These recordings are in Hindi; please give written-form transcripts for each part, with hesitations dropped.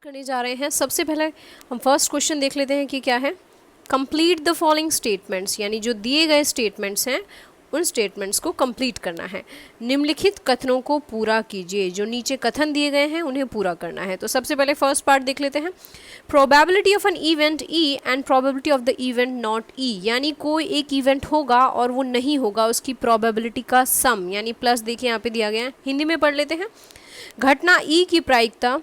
करने जा रहे हैं। सबसे पहले हम फर्स्ट क्वेश्चन देख लेते हैं कि क्या है। कंप्लीट द फॉलोइंग स्टेटमेंट्स, यानी जो दिए गए स्टेटमेंट्स हैं उन स्टेटमेंट्स को कंप्लीट करना है। निम्नलिखित कथनों को पूरा कीजिए। जो नीचे कथन दिए गए हैं उन्हें पूरा करना है। तो सबसे पहले फर्स्ट पार्ट देख लेते हैं। Probability of an event E and probability of the event not E, यानी कोई एक इवेंट होगा और वो नहीं होगा, उसकी प्रोबेबिलिटी का सम, यानी प्लस देखिए यहाँ पे दिया गया है। हिंदी में पढ़ लेते हैं। घटना ई की प्रायिकता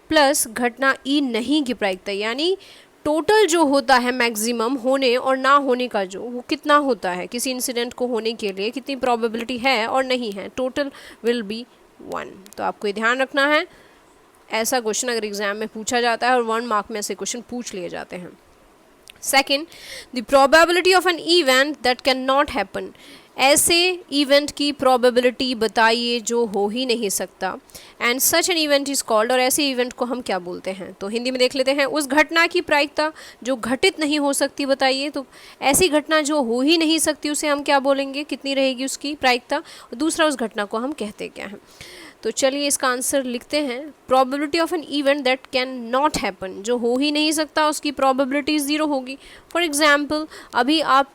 प्लस घटना ई नहीं की प्रायिकता, यानी टोटल जो होता है मैक्सिमम होने और ना होने का, जो वो कितना होता है किसी इंसिडेंट को होने के लिए, कितनी प्रोबेबिलिटी है और नहीं है, टोटल विल बी 1। तो आपको ये ध्यान रखना है, ऐसा क्वेश्चन अगर एग्जाम में पूछा जाता है और 1 मार्क में ऐसे क्वेश्चन पूछ लिए जाते हैं। Second, the probability of an event that can not happen, ऐसे इवेंट की प्रोबेबिलिटी बताइए जो हो ही नहीं सकता। And such an event is called, और ऐसे इवेंट को हम क्या बोलते हैं। तो हिंदी में देख लेते हैं। उस घटना की प्रायिकता जो घटित नहीं हो सकती बताइए। तो ऐसी घटना जो हो ही नहीं सकती उसे हम क्या बोलेंगे, कितनी रहेगी उसकी प्रायिकता। और दूसरा, उस घटना को हम कहते क्या हैं। तो चलिए इसका आंसर लिखते हैं। Probability of an event that can not happen, जो हो ही नहीं सकता उसकी प्रोबेबिलिटी 0 होगी। फॉर एग्जाम्पल, अभी आप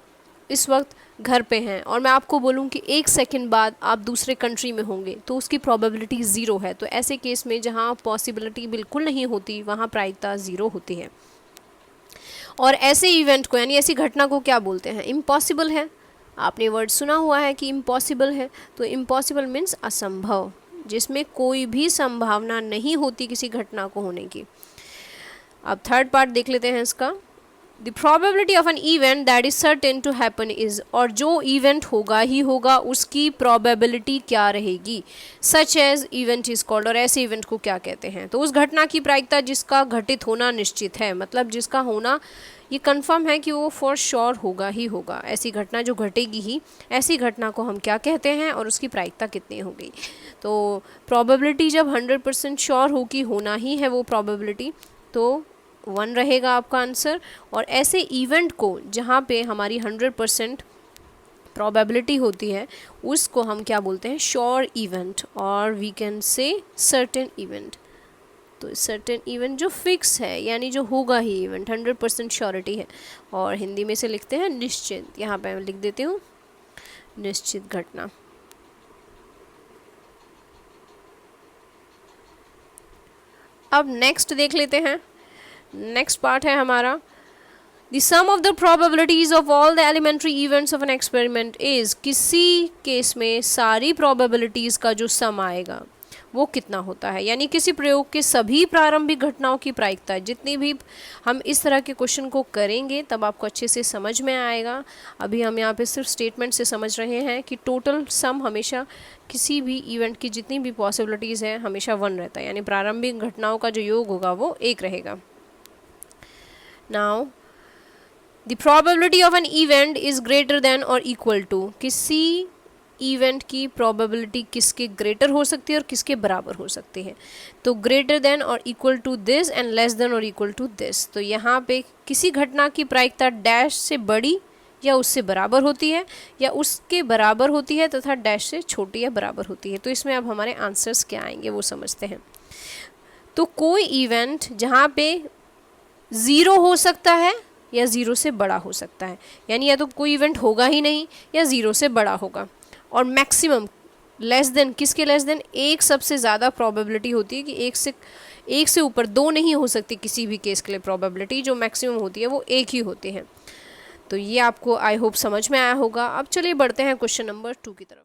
इस वक्त घर पे हैं और मैं आपको बोलूं कि 1 सेकंड बाद आप दूसरे कंट्री में होंगे, तो उसकी प्रोबेबिलिटी 0 है। तो ऐसे केस में जहां पॉसिबिलिटी बिल्कुल नहीं होती वहां प्रायिकता 0 होती है। और ऐसे इवेंट को, यानी ऐसी घटना को क्या बोलते हैं, इम्पॉसिबल है। आपने वर्ड सुना हुआ है कि इम्पॉसिबल है। तो इम्पॉसिबल मीन्स असंभव, जिसमें कोई भी संभावना नहीं होती किसी घटना को होने की। अब थर्ड पार्ट देख लेते हैं इसका। The probability of an event that is certain to happen is, और जो इवेंट होगा ही होगा उसकी प्रोबेबिलिटी क्या रहेगी। Such as event is called, और ऐसे इवेंट को क्या कहते हैं। तो उस घटना की प्रायिकता जिसका घटित होना निश्चित है, मतलब जिसका होना ये कंफर्म है कि वो फॉर श्योर होगा ही होगा, ऐसी घटना जो घटेगी ही, ऐसी घटना को हम क्या कहते हैं और उसकी प्रायिकता कितनी होगी। तो प्रोबेबिलिटी जब 100% श्योर हो कि होना ही है वो प्रोबेबिलिटी, तो 1 रहेगा आपका आंसर। और ऐसे इवेंट को जहाँ पे हमारी 100% प्रोबेबिलिटी होती है उसको हम क्या बोलते हैं, श्योर इवेंट, और we can say certain event. तो सर्टेन इवेंट जो फिक्स है, यानी जो होगा ही इवेंट, 100% श्योरिटी है। और हिंदी में से लिखते हैं निश्चित, यहाँ पे मैं लिख देती हूँ निश्चित घटना। अब नेक्स्ट देख लेते हैं। नेक्स्ट पार्ट है हमारा, The sum of the probabilities of all the elementary events of an experiment is, किसी केस में सारी probabilities का जो सम आएगा वो कितना होता है, यानी किसी प्रयोग के सभी प्रारंभिक घटनाओं की प्रायिकता। जितनी भी हम इस तरह के क्वेश्चन को करेंगे तब आपको अच्छे से समझ में आएगा। अभी हम यहाँ पे सिर्फ स्टेटमेंट से समझ रहे हैं कि टोटल सम हमेशा किसी भी इवेंट की जितनी भी पॉसिबिलिटीज़ है हमेशा 1 रहता है, यानी प्रारंभिक घटनाओं का जो योग होगा वो 1 रहेगा। Now the probability of an event is greater than और इक्वल टू, किसी इवेंट की प्रोबेबिलिटी किसके ग्रेटर हो सकती है और किसके बराबर हो सकती है। तो ग्रेटर देन और equal to this and less than और इक्वल टू दिस। तो यहाँ पे किसी घटना की प्रायिकता डैश से बड़ी या उससे बराबर होती है, या उसके बराबर होती है तथा डैश से छोटी या बराबर होती है। तो इसमें अब हमारे आंसर्स क्या आएंगे वो समझते हैं। तो कोई इवेंट जहाँ पे 0 हो सकता है या 0 से बड़ा हो सकता है, यानी या तो कोई इवेंट होगा ही नहीं या 0 से बड़ा होगा। और मैक्सिमम लेस देन, किसके लेस देन, एक सबसे ज़्यादा प्रोबेबिलिटी होती है कि एक से ऊपर 2 नहीं हो सकती किसी भी केस के लिए। प्रोबेबिलिटी जो मैक्सिमम होती है वो 1 ही होती है। तो ये आपको आई होप समझ में आया होगा। अब चलिए बढ़ते हैं क्वेश्चन नंबर 2 की तरफ।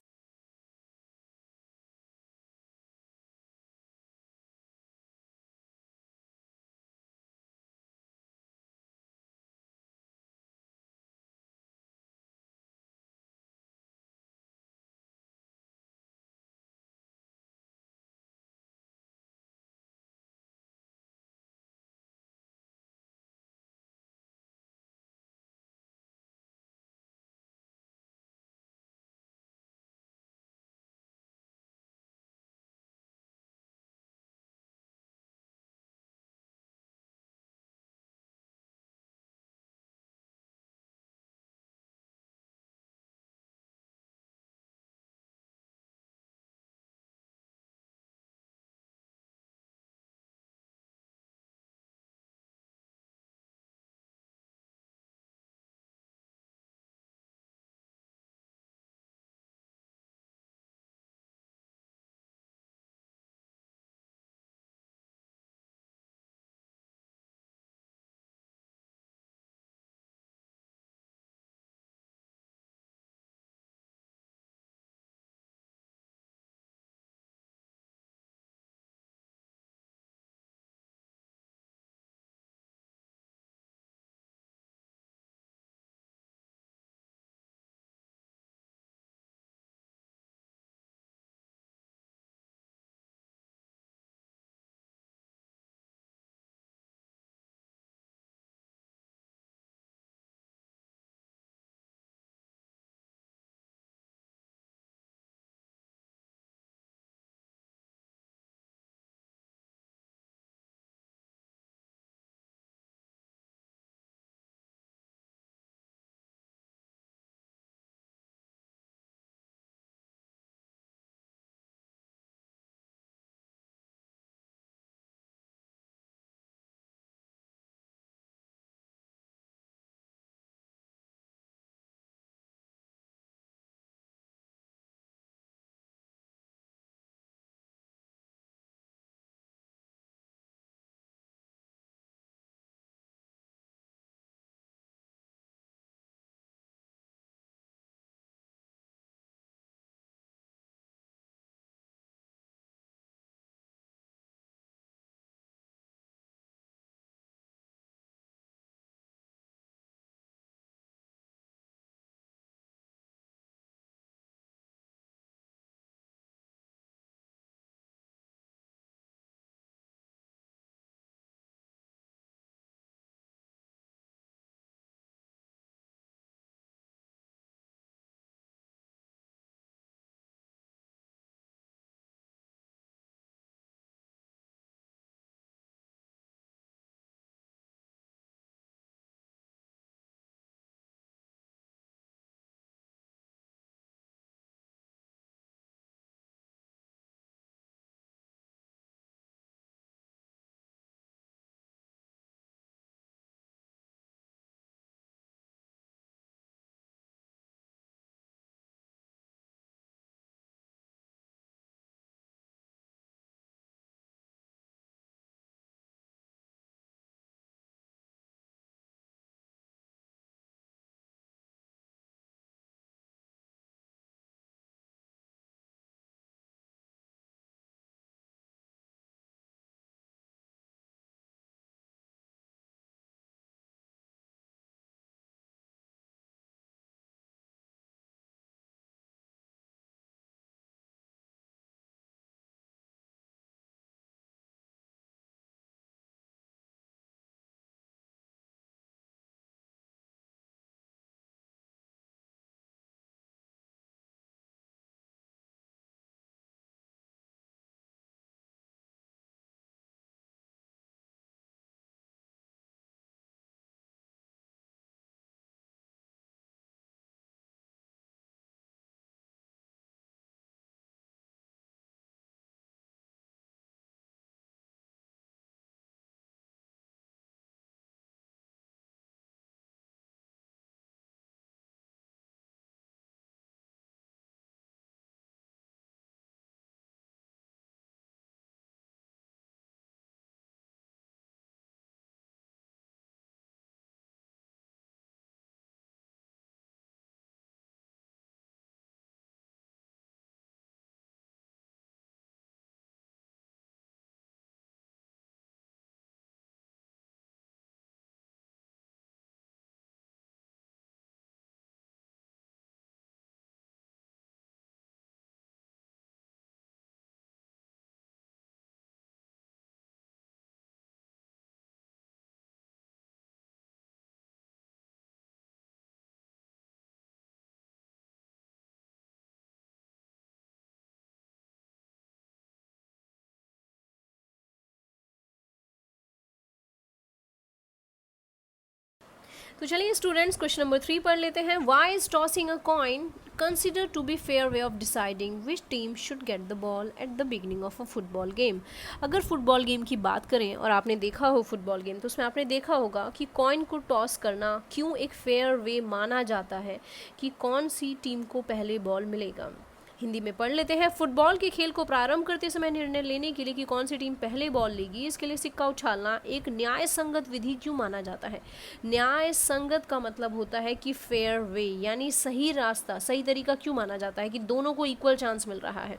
तो चलिए स्टूडेंट्स क्वेश्चन नंबर 3 पढ़ लेते हैं. Why is tossing a coin considered to be fair way of deciding which team should get the ball at the beginning of a football game? अगर फुटबॉल गेम की बात करें और आपने देखा हो फुटबॉल गेम, तो उसमें आपने देखा होगा कि कॉइन को टॉस करना क्यों एक फेयर वे माना जाता है कि कौन सी टीम को पहले बॉल मिलेगा. हिंदी में पढ़ लेते हैं. फुटबॉल के खेल को प्रारंभ करते समय निर्णय लेने के लिए कि कौन सी टीम पहले बॉल लेगी, इसके लिए सिक्का उछालना एक न्याय संगत विधि क्यों माना जाता है. न्याय संगत का मतलब होता है कि फेयर वे, यानी सही रास्ता, सही तरीका क्यों माना जाता है कि दोनों को इक्वल चांस मिल रहा है.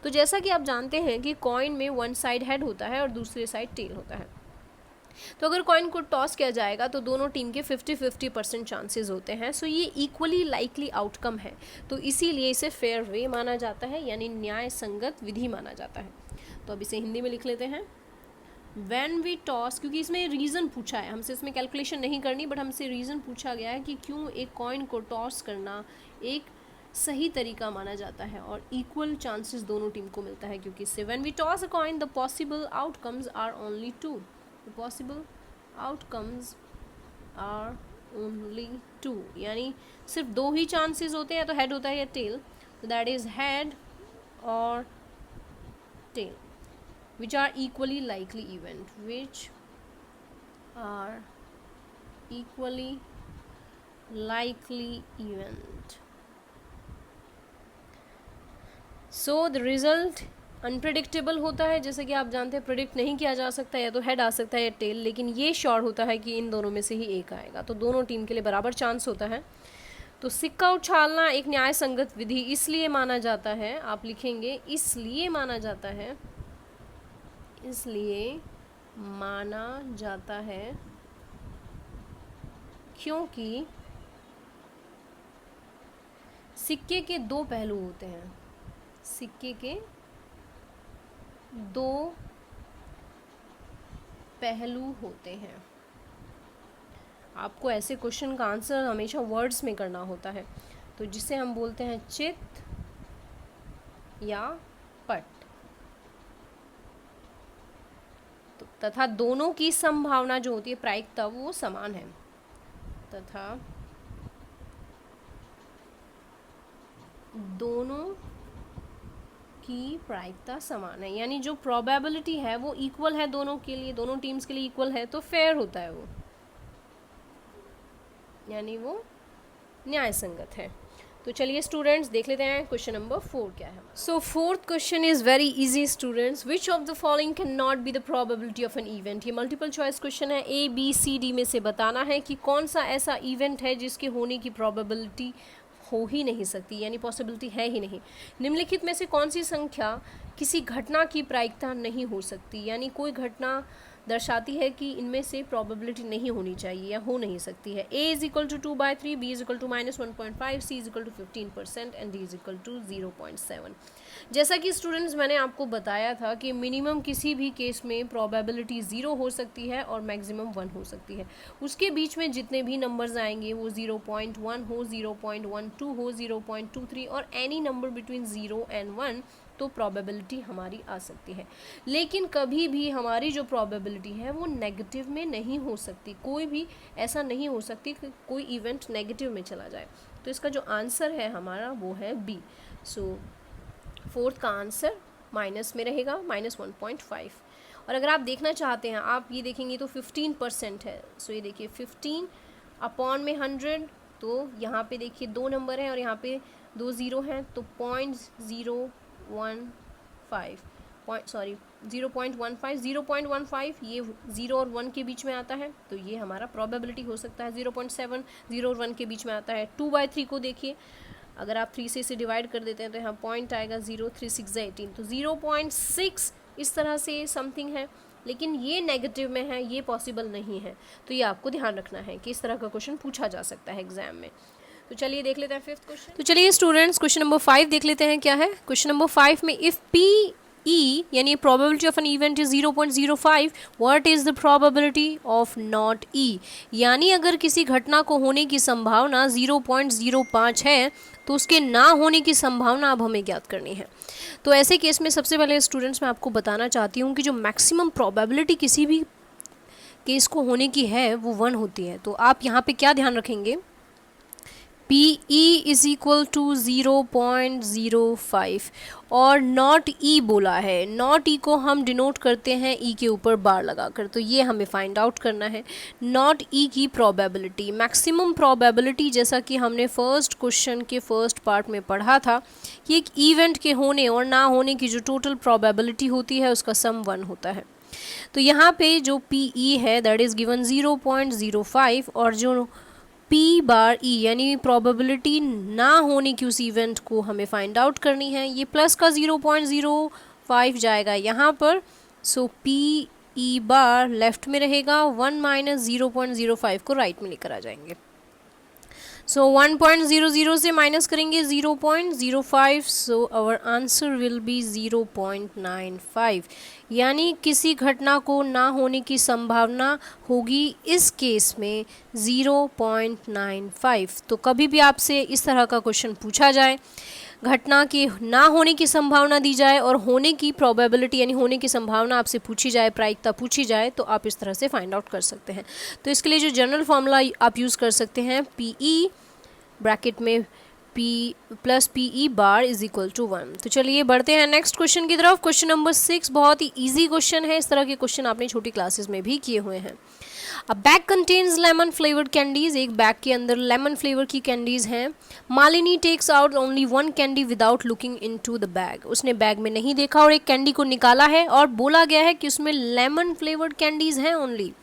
तो जैसा कि आप जानते हैं कि कॉइन में वन साइड हेड होता है और दूसरे साइड टेल होता है. तो अगर कॉइन को टॉस किया जाएगा तो दोनों टीम के 50-50% चांसेस होते हैं. सो ये इक्वली लाइकली आउटकम है, तो इसीलिए इसे फेयर वे माना जाता है, यानी न्याय संगत विधि माना जाता है. तो अब इसे हिंदी में लिख लेते हैं. व्हेन वी टॉस, क्योंकि इसमें रीज़न पूछा है, हमसे इसमें कैलकुलेशन नहीं करनी, बट हमसे रीज़न पूछा गया है कि क्यों एक कॉइन को टॉस करना एक सही तरीका माना जाता है और इक्वल चांसेस दोनों टीम को मिलता है, क्योंकि इससे when we toss a coin the possible outcomes are only 2. The possible outcomes are only 2, यानी सिर्फ 2 ही चांसेस होते हैं, तो हेड होता है या टेल. तो दैट इज हेड और tell, which are equally likely event, which are equally likely event. So the result unpredictable होता है. जैसे कि आप जानते हैं प्रिडिक्ट नहीं किया जा सकता, या तो हेड आ सकता है या टेल, लेकिन ये श्योर होता है कि इन दोनों में से ही एक आएगा, तो दोनों टीम के लिए बराबर चांस होता है. तो सिक्का उछालना एक न्याय संगत विधि इसलिए माना जाता है, आप लिखेंगे इसलिए माना जाता है, इसलिए माना जाता है क्योंकि सिक्के के 2 पहलू होते हैं. सिक्के के 2 पहलू होते हैं. आपको ऐसे क्वेश्चन का आंसर हमेशा वर्ड्स में करना होता है, तो जिसे हम बोलते हैं चित या पट. तो तथा दोनों की संभावना जो होती है, प्रायिकता, वो समान है. तथा दोनों की प्रायिकता समान है, यानी जो प्रोबेबिलिटी है वो इक्वल है दोनों के लिए, दोनों टीम्स के लिए इक्वल है, तो फेयर होता है वो, यानी वो न्याय संगत है. तो चलिए स्टूडेंट्स देख लेते हैं क्वेश्चन नंबर 4 क्या है. So fourth question is very easy students. Which of the following can not be the probability of an event. ये मल्टीपल चॉइस क्वेश्चन है. ABCD में से बताना है कि कौन सा ऐसा इवेंट है जिसके होने की प्रोबेबिलिटी हो ही नहीं सकती, यानी पॉसिबिलिटी है ही नहीं. निम्नलिखित में से कौन सी संख्या किसी घटना की प्रायिकता नहीं हो सकती, यानी कोई घटना दर्शाती है कि इनमें से प्रोबेबिलिटी नहीं होनी चाहिए या हो नहीं सकती है. A is equal to 2/3, B is equal to -1.5, C is equal to 15% and D is equal to 0.7. जैसा कि स्टूडेंट्स मैंने आपको बताया था कि मिनिमम किसी भी केस में प्रोबेबिलिटी 0 हो सकती है और मैक्सिमम 1 हो सकती है. उसके बीच में जितने भी नंबर्स आएंगे वो 0.1 हो, 0.12 हो, 0.23 और एनी नंबर बिटवीन 0 एंड 1, तो प्रोबेबिलिटी हमारी आ सकती है. लेकिन कभी भी हमारी जो प्रोबेबिलिटी है वो नेगेटिव में नहीं हो सकती. कोई भी ऐसा नहीं हो सकती कि कोई इवेंट नेगेटिव में चला जाए. तो इसका जो आंसर है हमारा वो है बी. सो फोर्थ का आंसर माइनस में रहेगा, -1.5. और अगर आप देखना चाहते हैं, आप ये देखेंगे तो 15% है. सो ये देखिए 15 अपॉन में 100, तो यहाँ पे देखिए 2 नंबर हैं और यहाँ पे 2 ज़ीरो हैं, तो 0.15 ये 0 और 1 के बीच में आता है, तो ये हमारा प्रोबेबिलिटी हो सकता है. 0.7 0 और 1 के बीच में आता है. 2/3 को देखिए, अगर आप 3 से इसे डिवाइड कर देते हैं तो यहाँ पॉइंट आएगा 0, 3 6 18, तो 0.6 इस तरह से समथिंग है. लेकिन ये नेगेटिव में है, ये पॉसिबल नहीं है. तो ये आपको ध्यान रखना है कि इस तरह का क्वेश्चन पूछा जा सकता है एग्जाम में. तो चलिए देख लेते हैं फिफ्थ क्वेश्चन. तो चलिए स्टूडेंट्स क्वेश्चन नंबर 5 देख लेते हैं क्या है. क्वेश्चन नंबर 5 में इफ PE यानी probability of an event is 0.05, what is the probability of not E, यानी अगर किसी घटना को होने की संभावना 0.05 है तो उसके ना होने की संभावना अब हमें ज्ञात करनी है. तो ऐसे केस में सबसे पहले स्टूडेंट्स मैं आपको बताना चाहती हूँ कि जो मैक्सिमम प्रोबेबिलिटी किसी भी केस को होने की है वो 1 होती है। तो आप यहाँ पे क्या ध्यान रखेंगे, PE इज इक्वल टू 0.05 और नॉट E बोला है, नॉट E को हम डिनोट करते हैं E के ऊपर बार लगाकर, तो ये हमें फाइंड आउट करना है। नॉट E की प्रोबेबिलिटी, मैक्सिमम प्रोबेबिलिटी, जैसा कि हमने फर्स्ट क्वेश्चन के फर्स्ट पार्ट में पढ़ा था कि एक इवेंट के होने और ना होने की जो टोटल प्रोबेबिलिटी होती है उसका सम 1 होता है। तो यहाँ पे जो PE है दैट इज़ गिवन 0.05 और जो P बार E यानी प्रोबेबिलिटी ना होने की उस इवेंट को हमें फाइंड आउट करनी है। ये प्लस का 0.05 जाएगा यहाँ पर, सो PE बार लेफ्ट में रहेगा, 1 माइनस 0.05 को राइट में लेकर आ जाएंगे। सो 1.00 से माइनस करेंगे 0.05, so our answer will be 0.95, यानी किसी घटना को ना होने की संभावना होगी इस केस में 0.95। तो कभी भी आपसे इस तरह का क्वेश्चन पूछा जाए, घटना के ना होने की संभावना दी जाए और होने की प्रोबेबिलिटी यानी होने की संभावना आपसे पूछी जाए, प्रायिकता पूछी जाए, तो आप इस तरह से फाइंड आउट कर सकते हैं। तो इसके लिए जो जनरल फॉर्मूला आप यूज़ कर सकते हैं, PE ब्रैकेट में P plus PE bar is equal to 1। तो चलिए बढ़ते हैं नेक्स्ट क्वेश्चन की तरफ। क्वेश्चन नंबर 6 बहुत ही ईजी क्वेश्चन है, इस तरह के क्वेश्चन आपने छोटी क्लासेस में भी किए हुए हैं। A bag contains lemon flavoured candies, एक बैग के अंदर लेमन फ्लेवर की कैंडीज हैं। Malini takes out only 1 candy without looking into the bag, उसने बैग में नहीं देखा और एक कैंडी को निकाला है और बोला गया है कि उसमें लेमन फ्लेवर्ड कैंडीज हैं only.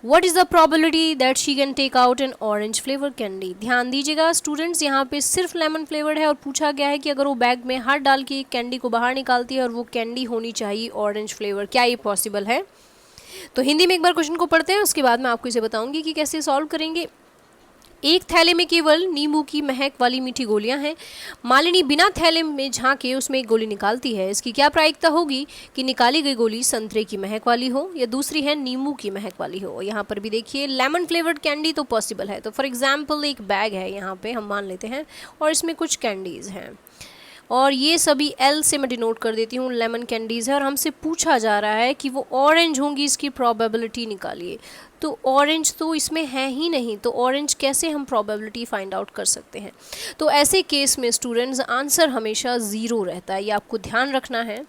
What is the probability that she can take out an orange flavor candy? ध्यान दीजिएगा स्टूडेंट्स, यहाँ पे सिर्फ लेमन फ्लेवर्ड है और पूछा गया है कि अगर वो बैग में हाथ डाल के एक कैंडी को बाहर निकालती है और वो कैंडी होनी चाहिए ऑरेंज फ्लेवर, क्या ये पॉसिबल है? तो हिंदी में एक बार क्वेश्चन को पढ़ते हैं, उसके बाद मैं आपको इसे बताऊंगी कि कैसे सॉल्व करेंगे। एक थैले में केवल नींबू की महक वाली मीठी गोलियां हैं। मालिनी बिना थैले में झांके उसमें एक गोली निकालती है, इसकी क्या प्रायिकता होगी कि निकाली गई गोली संतरे की महक वाली हो या दूसरी है नींबू की महक वाली हो। यहाँ पर भी देखिए लेमन फ्लेवर्ड कैंडी तो पॉसिबल है। तो फॉर एग्जाम्पल एक बैग है यहाँ पे हम मान लेते हैं और इसमें कुछ कैंडीज़ हैं और ये सभी L से मैं डिनोट कर देती हूँ, लेमन कैंडीज़ है और हमसे पूछा जा रहा है कि वो ऑरेंज होंगी, इसकी प्रोबेबिलिटी निकालिए। तो ऑरेंज तो इसमें है ही नहीं, तो ऑरेंज कैसे हम प्रोबेबिलिटी फाइंड आउट कर सकते हैं? तो ऐसे केस में स्टूडेंट्स आंसर हमेशा 0 रहता है, ये आपको ध्यान रखना है।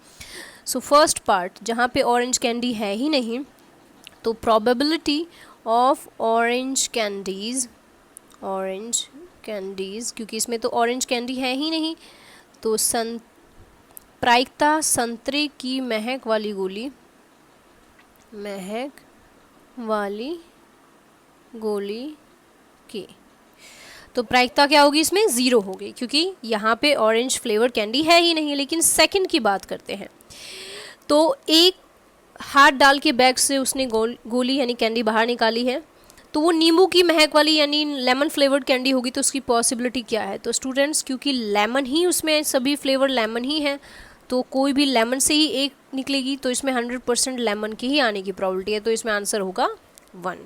सो फर्स्ट पार्ट जहाँ पे ऑरेंज कैंडी है ही नहीं, तो प्रोबेबिलिटी ऑफ ऑरेंज कैंडीज़ क्योंकि इसमें तो ऑरेंज कैंडी है ही नहीं, तो प्रायिकता संतरे की महक वाली गोली की, तो प्रायिकता क्या होगी इसमें 0 होगी क्योंकि यहाँ पे ऑरेंज फ्लेवर कैंडी है ही नहीं। लेकिन सेकंड की बात करते हैं, तो एक हाथ डाल के बैग से उसने गोली यानी कैंडी बाहर निकाली है, तो वो नींबू की महक वाली यानी लेमन फ्लेवर्ड कैंडी होगी, तो उसकी पॉसिबिलिटी क्या है? तो स्टूडेंट्स क्योंकि लेमन ही उसमें सभी फ्लेवर लेमन ही हैं, तो कोई भी लेमन से ही एक निकलेगी, तो इसमें 100% लेमन की ही आने की प्रोबेबिलिटी है, तो इसमें आंसर होगा 1।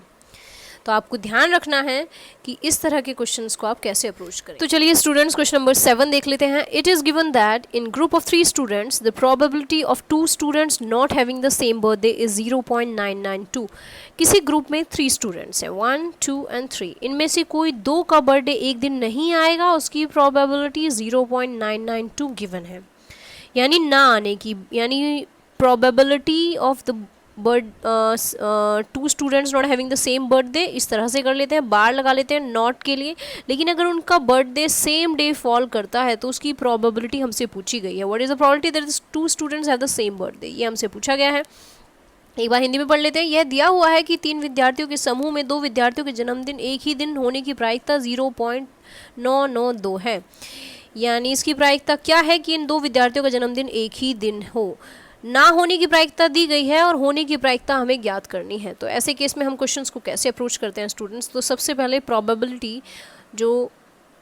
तो आपको ध्यान रखना है कि इस तरह के क्वेश्चंस को आप कैसे अप्रोच करें। तो चलिए स्टूडेंट्स क्वेश्चन नंबर 7 देख लेते हैं। It is given that in group of 3 students the probability of 2 students not having the same birthday is 0.992। किसी ग्रुप में 3 स्टूडेंट्स हैं 1, 2 एंड 3, इनमें से कोई 2 का बर्थडे एक दिन नहीं आएगा, उसकी प्रोबेबिलिटी 0.992 गिवन है, यानी ना आने की, यानी probability of the 2 students not having the same birthday, इस तरह से कर लेते हैं, बार लगा लेते हैं नॉट के लिए। लेकिन अगर उनका बर्थडे सेम डे फॉल करता है तो उसकी प्रोबेबिलिटी हमसे पूछी गई है, what is the probability that 2 students have the same birthday, ये हमसे पूछा गया है। एक बार हिंदी में पढ़ लेते हैं। यह दिया हुआ है कि 3 विद्यार्थियों के समूह में 2 विद्यार्थियों के जन्मदिन एक ही दिन होने की प्रायिकता 0.992 है, यानी इसकी प्रायिकता क्या है कि इन 2 विद्यार्थियों का जन्मदिन एक ही दिन हो। ना होने की प्रायिकता दी गई है और होने की प्रायिकता हमें ज्ञात करनी है। तो ऐसे केस में हम क्वेश्चंस को कैसे अप्रोच करते हैं स्टूडेंट्स? तो सबसे पहले प्रोबेबिलिटी जो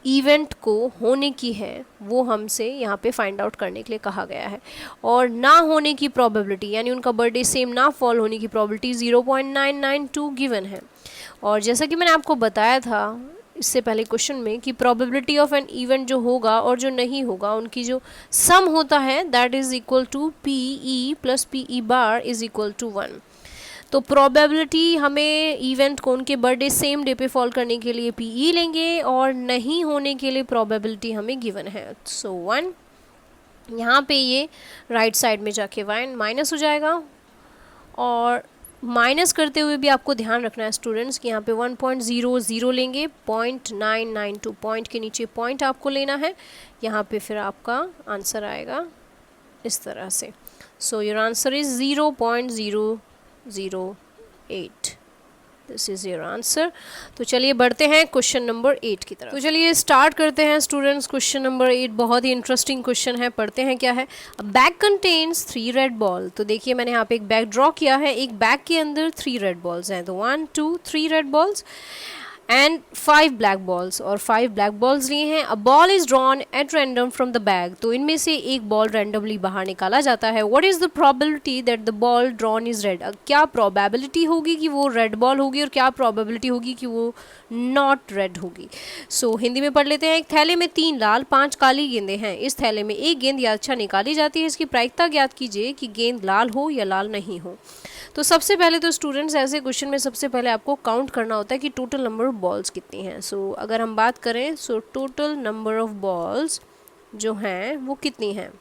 इवेंट को होने की है वो हमसे यहाँ पे फाइंड आउट करने के लिए कहा गया है, और ना होने की प्रोबेबिलिटी यानी उनका बर्थडे सेम ना फॉल होने की प्रोबेबिलिटी 0.992 गिवन है। और जैसा कि मैंने आपको बताया था इससे पहले क्वेश्चन में कि प्रोबेबिलिटी ऑफ एन इवेंट जो होगा और जो नहीं होगा उनकी जो सम होता है that is equal to PE plus PE bar is equal to 1। तो प्रोबेबिलिटी हमें इवेंट कौन के बर्थडे सेम डे पे फॉल करने के लिए PE लेंगे और नहीं होने के लिए प्रोबेबिलिटी हमें गिवन है। सो 1 यहाँ पे ये राइट साइड में जाके 1 माइनस हो जाएगा, और माइनस करते हुए भी आपको ध्यान रखना है स्टूडेंट्स कि यहाँ पे 1.00 लेंगे, 0.992 पॉइंट के नीचे पॉइंट आपको लेना है, यहाँ पे फिर आपका आंसर आएगा इस तरह से। So your answer is 0.008। This is your answer. तो चलिए बढ़ते हैं क्वेश्चन नंबर 8 की तरफ। तो चलिए स्टार्ट करते हैं स्टूडेंट्स। क्वेश्चन नंबर 8 बहुत ही इंटरेस्टिंग क्वेश्चन है, पढ़ते हैं क्या है। अ बैग कंटेन्स 3 रेड बॉल। तो देखिए मैंने यहाँ पे एक बैग ड्रॉ किया है, एक बैग के अंदर 3 रेड बॉल्स हैं, तो 1 2 3 red balls and 5 black balls, और 5 ब्लैक बॉल्स लिए हैं। A ball is drawn at random from the bag. तो इनमें से एक बॉल रैंडमली बाहर निकाला जाता है। What is the probability that the ball drawn is red. क्या प्रोबेबिलिटी होगी कि वो रेड बॉल होगी और क्या प्रोबेबिलिटी होगी कि वो नॉट रेड होगी। सो हिंदी में पढ़ लेते हैं। एक थैले में 3 लाल 5 काली गेंदें हैं। इस थैले में एक गेंद या अच्छा निकाली जाती है। इसकी प्रायिकता ज्ञात कीजिए कि गेंद लाल हो या लाल नहीं हो। तो सबसे पहले तो स्टूडेंट्स ऐसे क्वेश्चन में सबसे पहले आपको काउंट करना होता है कि टोटल नंबर ऑफ बॉल्स कितनी हैं। सो अगर हम बात करें so total number of balls जो हैं वो कितनी हैं,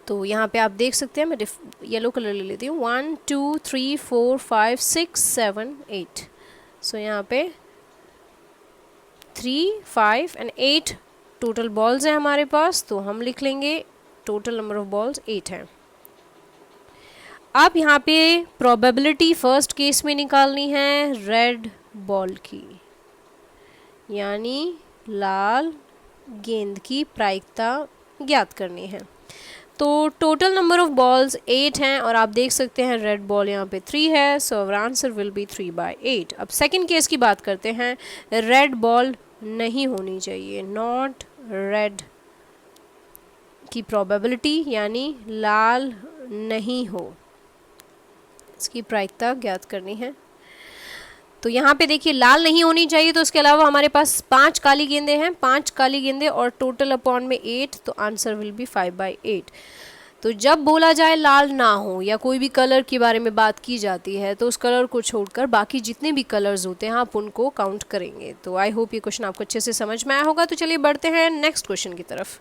तो यहाँ पे आप देख सकते हैं, मैं येलो कलर ले लेती हूँ। 1 2 3 4 5 6 7 8। सो यहाँ पे 3 5 एंड 8 टोटल बॉल्स हैं हमारे पास, तो हम लिख लेंगे टोटल नंबर ऑफ बॉल्स 8 हैं। अब यहाँ पे प्रोबेबिलिटी फर्स्ट केस में निकालनी है रेड बॉल की, यानी लाल गेंद की प्रायिकता ज्ञात करनी है। तो टोटल नंबर ऑफ बॉल्स 8 हैं और आप देख सकते हैं रेड बॉल यहाँ पे 3 है, so our answer will be 3/8। अब सेकंड केस की बात करते हैं। रेड बॉल नहीं होनी चाहिए, नॉट रेड की प्रोबेबिलिटी यानी लाल नहीं हो, इसकी प्रायिकता ज्ञात करनी है। तो यहाँ पे देखिए लाल नहीं होनी चाहिए, तो इसके अलावा हमारे पास 5 काली गेंदें हैं, 5 काली गेंदें और टोटल अपॉन में 8, तो आंसर विल बी 5/8। तो जब बोला जाए लाल ना हो या कोई भी कलर के बारे में बात की जाती है तो उस कलर को छोड़कर बाकी जितने भी कलर्स होते हैं आप उनको काउंट करेंगे। तो आई होप ये क्वेश्चन आपको अच्छे से समझ में आया होगा। तो चलिए बढ़ते हैं नेक्स्ट क्वेश्चन की तरफ।